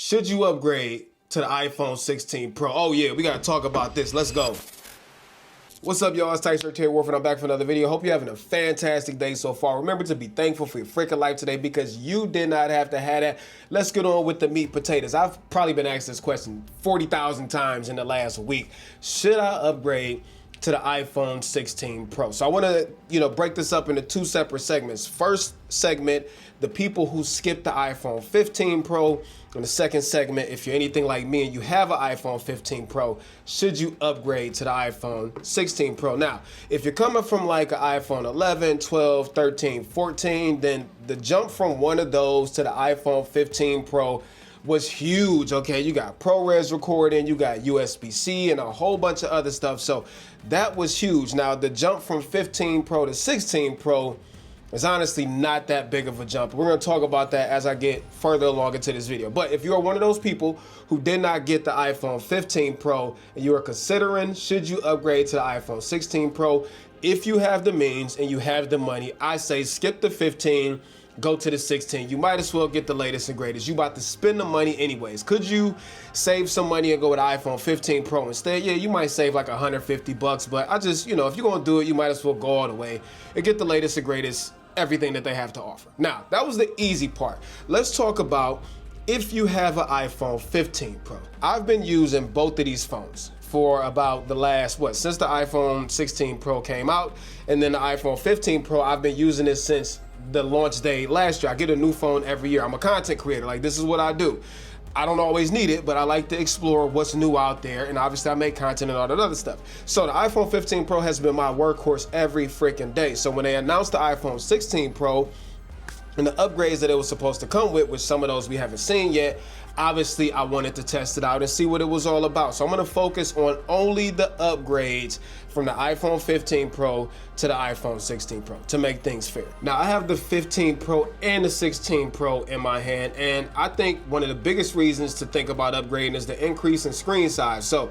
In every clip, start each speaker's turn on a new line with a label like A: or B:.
A: Should you upgrade to the iPhone 16 Pro? Oh yeah, we gotta talk about this. Let's go. What's up, y'all? It's Tyson here, Wolf, and I'm back for another video. Hope you're having a fantastic day so far. Remember to be thankful for your freaking life today because you did not have to have that. Let's get on with the meat potatoes. I've probably been asked this question 40,000 times in the last week. Should I upgrade to the iPhone 16 Pro? So I want to, break this up into two separate segments. First segment, the people who skipped the iPhone 15 Pro. In the second segment, if you're anything like me and you have an iPhone 15 Pro, should you upgrade to the iPhone 16 Pro? Now, if you're coming from like an iPhone 11, 12, 13, 14, then the jump from one of those to the iPhone 15 Pro was huge. Okay, you got ProRes recording, you got USB-C and a whole bunch of other stuff. So that was huge. Now, the jump from 15 Pro to 16 Pro is honestly not that big of a jump. We're going to talk about that as I get further along into this video. But if you're one of those people who did not get the iPhone 15 Pro and you are considering should you upgrade to the iPhone 16 Pro, if you have the means and you have the money, I say skip the 15, go to the 16. You might as well get the latest and greatest. You about to spend the money anyways. Could you save some money and go with iPhone 15 Pro instead? Yeah, you might save like 150 bucks, but I just, if you're going to do it, you might as well go all the way and get the latest and greatest, everything that they have to offer. Now, that was the easy part. Let's talk about if you have an iPhone 15 Pro. I've been using both of these phones for about the last, since the iPhone 16 Pro came out, and then the iPhone 15 Pro, I've been using it since the launch day last year. I get a new phone every year. I'm a content creator. Like, this is what I do. I don't always need it, but I like to explore what's new out there, and obviously I make content and all that other stuff. So the iPhone 15 Pro has been my workhorse every freaking day. So when they announced the iPhone 16 Pro and the upgrades that it was supposed to come with, which some of those we haven't seen yet, obviously I wanted to test it out and see what it was all about. So I'm going to focus on only the upgrades from the iPhone 15 Pro to the iPhone 16 Pro to make things fair. Now, I have the 15 Pro and the 16 Pro in my hand, and I think one of the biggest reasons to think about upgrading is the increase in screen size. So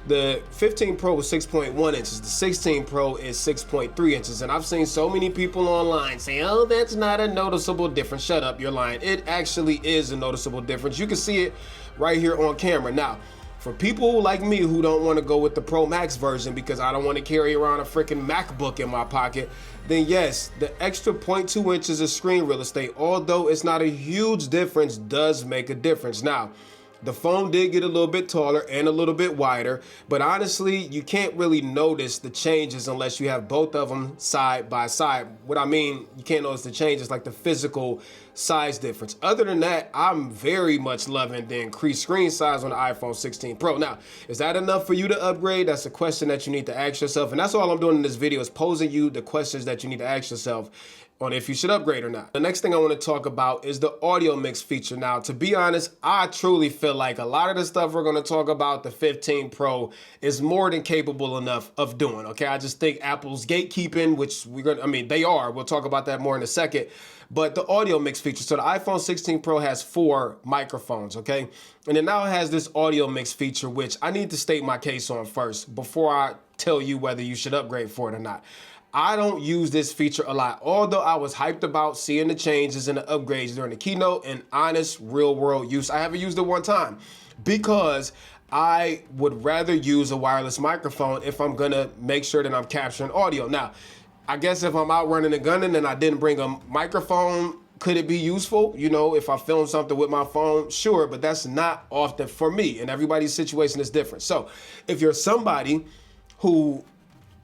A: the 15 Pro is 6.1 inches, the 16 Pro is 6.3 inches, and I've seen so many people online say, oh, that's not a noticeable difference. Shut up, you're lying. It actually is a noticeable difference. You can see it right here on camera. Now, for people like me who don't want to go with the Pro Max version because I don't want to carry around a freaking MacBook in my pocket, then yes, the extra 0.2 inches of screen real estate, although it's not a huge difference, does make a difference. Now, the phone did get a little bit taller and a little bit wider, but honestly, you can't really notice the changes unless you have both of them side by side. What I mean, you can't notice the changes like the physical size difference. Other than that, I'm very much loving the increased screen size on the iPhone 16 Pro. Now, is that enough for you to upgrade? That's a question that you need to ask yourself, and that's all I'm doing in this video is posing you the questions that you need to ask yourself on if you should upgrade or not. The next thing I want to talk about is the audio mix feature. Now, to be honest, I truly feel like a lot of the stuff we're going to talk about, the 15 Pro, is more than capable enough of doing, okay? I just think Apple's gatekeeping, which they are. We'll talk about that more in a second. But the audio mix feature. So the iPhone 16 Pro has 4 microphones, okay? And it now has this audio mix feature, which I need to state my case on first before I tell you whether you should upgrade for it or not. I don't use this feature a lot, although I was hyped about seeing the changes and the upgrades during the keynote and honest real world use. I haven't used it one time because I would rather use a wireless microphone if I'm gonna make sure that I'm capturing audio. Now, I guess if I'm out running and gunning and I didn't bring a microphone, could it be useful? If I film something with my phone, sure, but that's not often for me, and everybody's situation is different. So if you're somebody who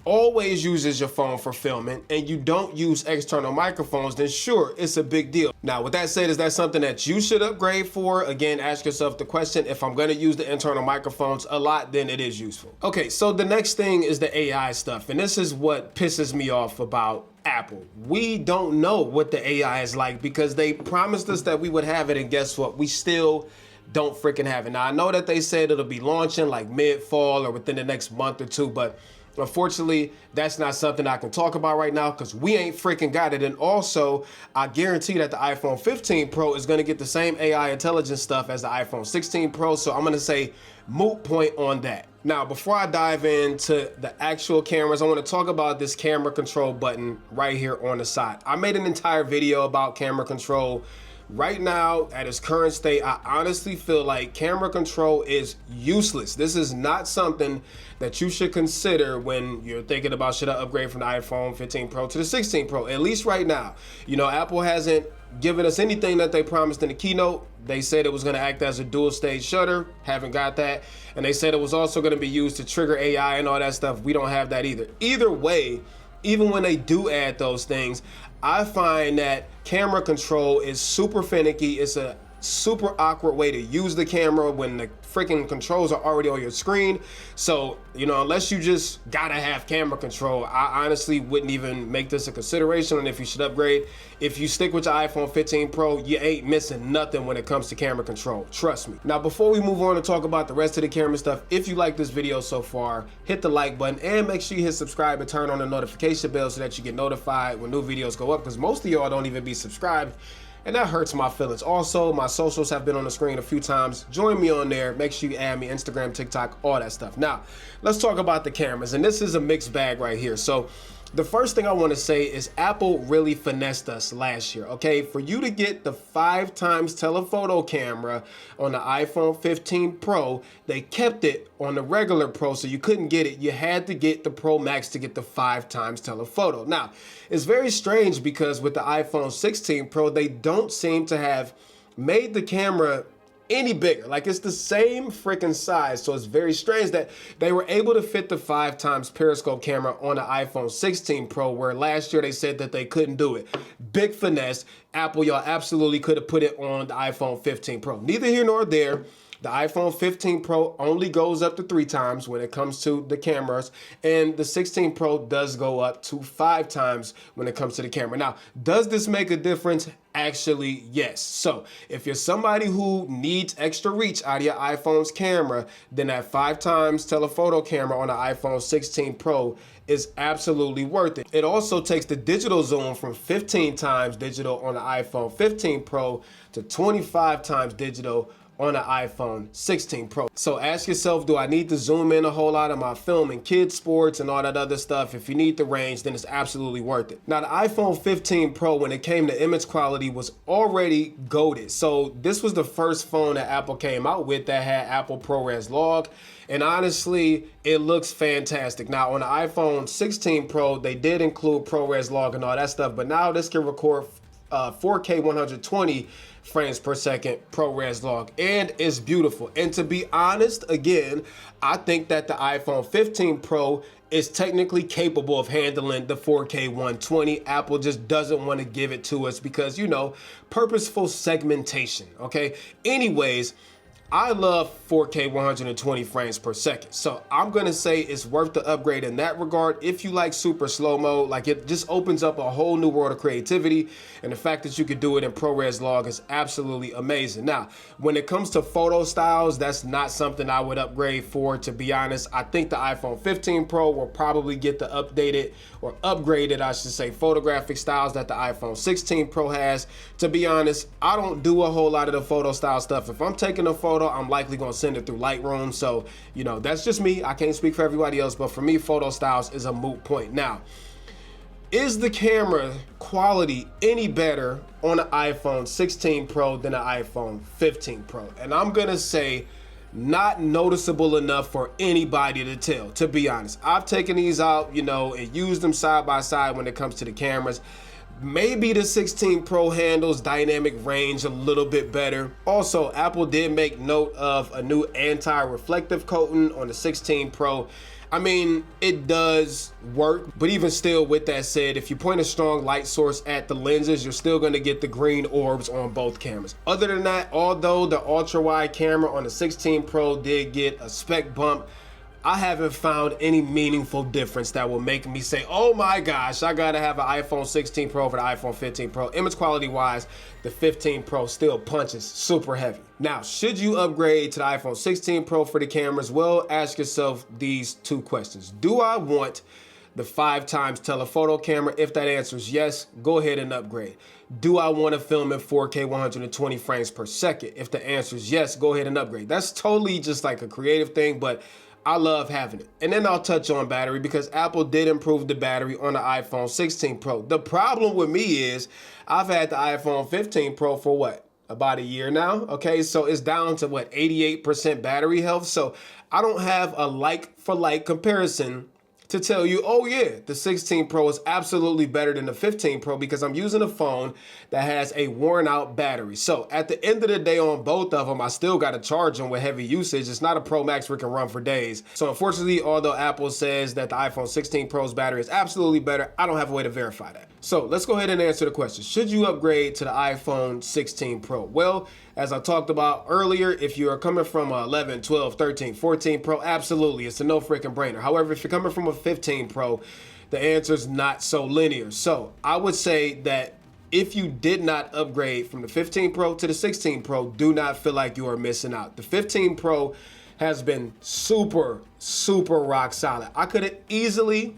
A: always uses your phone for filming and you don't use external microphones, then sure, it's a big deal. Now, with that said, is that something that you should upgrade for? Again, ask yourself the question, if I'm gonna use the internal microphones a lot, then it is useful. Okay, so the next thing is the AI stuff, and this is what pisses me off about Apple. We don't know what the AI is like because they promised us that we would have it, and guess what? We still don't freaking have it. Now, I know that they said it'll be launching like mid-fall or within the next month or two, but unfortunately, that's not something I can talk about right now because we ain't freaking got it. And also, I guarantee that the iPhone 15 Pro is going to get the same AI intelligence stuff as the iPhone 16 Pro. So I'm going to say moot point on that. Now, before I dive into the actual cameras, I want to talk about this camera control button right here on the side. I made an entire video about camera control right now, at its current state, I honestly feel like camera control is useless. This is not something that you should consider when you're thinking about should I upgrade from the iPhone 15 Pro to the 16 Pro, at least right now. You know, Apple hasn't given us anything that they promised in the keynote. They said it was going to act as a dual stage shutter. Haven't got that. And they said it was also going to be used to trigger AI and all that stuff. We don't have that either. Either way, even when they do add those things, I find that camera control is super finicky. It's a super awkward way to use the camera when the freaking controls are already on your screen. So, you know, unless you just gotta have camera control, I honestly wouldn't even make this a consideration on if you should upgrade. If you stick with your iPhone 15 Pro, you ain't missing nothing when it comes to camera control. Trust me. Now, before we move on to talk about the rest of the camera stuff, if you like this video so far, hit the like button and make sure you hit subscribe and turn on the notification bell so that you get notified when new videos go up, because most of y'all don't even be subscribed. And that hurts my feelings. Also, my socials have been on the screen a few times. Join me on there. Make sure you add me, Instagram, TikTok, all that stuff. Now, let's talk about the cameras. And this is a mixed bag right here. So the first thing I want to say is Apple really finessed us last year, okay? For you to get the 5x telephoto camera on the iPhone 15 Pro, they kept it on the regular Pro, so you couldn't get it. You had to get the Pro Max to get the 5x telephoto. Now, it's very strange because with the iPhone 16 Pro, they don't seem to have made the camera any bigger. Like, it's the same freaking size. So it's very strange that they were able to fit the 5x periscope camera on the iPhone 16 Pro, where last year they said that they couldn't do it. Big finesse. Apple, y'all absolutely could have put it on the iPhone 15 Pro. Neither here nor there. The iPhone 15 Pro only goes up to 3x when it comes to the cameras, and the 16 Pro does go up to 5x when it comes to the camera. Now, does this make a difference? Actually, yes. So if you're somebody who needs extra reach out of your iPhone's camera, then that 5x telephoto camera on the iPhone 16 Pro is absolutely worth it. It also takes the digital zoom from 15x digital on the iPhone 15 Pro to 25x digital on the iPhone 16 Pro. So ask yourself, do I need to zoom in a whole lot of my film and kids sports and all that other stuff? If you need the range, then it's absolutely worth it. Now, the iPhone 15 Pro, when it came to image quality, was already goated. So this was the first phone that Apple came out with that had Apple ProRes log. And honestly, it looks fantastic. Now, on the iPhone 16 Pro, they did include ProRes log and all that stuff, but now this can record 4K 120 frames per second ProRes log, and it's beautiful. And to be honest, again, I think that the iPhone 15 Pro is technically capable of handling the 4K 120. Apple just doesn't want to give it to us because, you know, purposeful segmentation, okay? Anyways, I love 4K 120 frames per second. So I'm gonna say it's worth the upgrade in that regard. If you like super slow-mo, like, it just opens up a whole new world of creativity. And the fact that you could do it in ProRes log is absolutely amazing. Now, when it comes to photo styles, that's not something I would upgrade for, to be honest. I think the iPhone 15 Pro will probably get the updated, or upgraded, I should say, photographic styles that the iPhone 16 Pro has. To be honest, I don't do a whole lot of the photo style stuff. If I'm taking a photo, I'm likely gonna send it through Lightroom. So, you know, that's just me. I can't speak for everybody else, but for me, photo styles is a moot point. Now, is the camera quality any better on the iPhone 16 Pro than the iPhone 15 Pro? And I'm gonna say not noticeable enough for anybody to tell, to be honest. I've taken these out, you know, and used them side by side when it comes to the cameras. Maybe the 16 Pro handles dynamic range a little bit better. Also, Apple did make note of a new anti-reflective coating on the 16 Pro. I mean, it does work, but even still, with that said, if you point a strong light source at the lenses, you're still gonna get the green orbs on both cameras. Other than that, although the ultra-wide camera on the 16 Pro did get a spec bump, I haven't found any meaningful difference that will make me say, oh my gosh, I gotta have an iPhone 16 Pro for the iPhone 15 Pro. Image quality wise, the 15 Pro still punches super heavy. Now, should you upgrade to the iPhone 16 Pro for the cameras? Well, ask yourself these two questions. Do I want the 5x telephoto camera? If that answer is yes, go ahead and upgrade. Do I want to film in 4K 120 frames per second? If the answer is yes, go ahead and upgrade. That's totally just like a creative thing, but I love having it. And then I'll touch on battery because Apple did improve the battery on the iPhone 16 Pro. The problem with me is I've had the iPhone 15 Pro for what? About a year now. Okay, so it's down to what, 88% battery health. So I don't have a like for like comparison to tell you, oh yeah, the 16 Pro is absolutely better than the 15 Pro because I'm using a phone that has a worn out battery. So at the end of the day on both of them, I still got to charge them with heavy usage. It's not a Pro Max where it can run for days. So unfortunately, although Apple says that the iPhone 16 Pro's battery is absolutely better, I don't have a way to verify that. So let's go ahead and answer the question. Should you upgrade to the iPhone 16 Pro? Well, as I talked about earlier, if you are coming from 11, 12, 13, 14 Pro, absolutely, it's a no freaking brainer. However, if you're coming from a 15 Pro, the answer is not so linear. So I would say that if you did not upgrade from the 15 Pro to the 16 Pro, do not feel like you are missing out. The 15 Pro has been super, super rock solid. I could have easily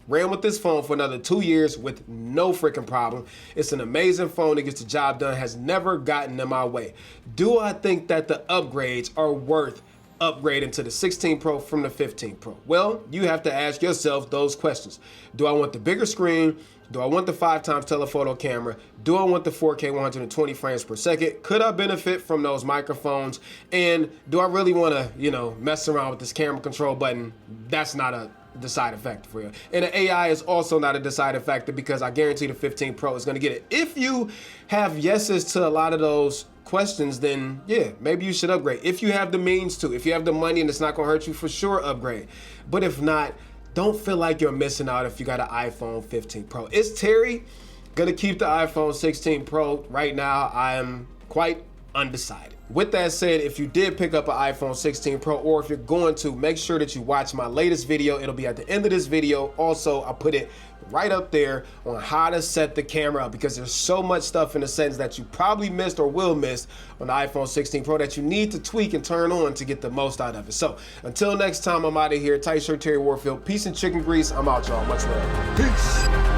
A: ran with this phone for another 2 years with no freaking problem. It's an amazing phone. It gets the job done. Has never gotten in my way. Do I think that the upgrades are worth upgrading to the 16 Pro from the 15 Pro? Well, you have to ask yourself those questions. Do I want the bigger screen? Do I want the 5x telephoto camera? Do I want the 4K 120 frames per second? Could I benefit from those microphones? And do I really want to, mess around with this camera control button? That's not a deciding factor for you. And the AI is also not a deciding factor because I guarantee the 15 Pro is going to get it. If you have yeses to a lot of those questions, then yeah, maybe you should upgrade. If you have the means to, if you have the money and it's not going to hurt you, for sure upgrade. But if not, don't feel like you're missing out if you got an iPhone 15 Pro. Is Terry going to keep the iPhone 16 Pro? Right now, I am quite undecided. With that said, if you did pick up an iPhone 16 Pro, or if you're going to, make sure that you watch my latest video. It'll be at the end of this video. Also, I put it right up there on how to set the camera up because there's so much stuff in the settings that you probably missed or will miss on the iPhone 16 Pro that you need to tweak and turn on to get the most out of it. So until next time, I'm out of here. Tight shirt, Terry Warfield. Peace and chicken grease. I'm out, y'all. Much love. Peace.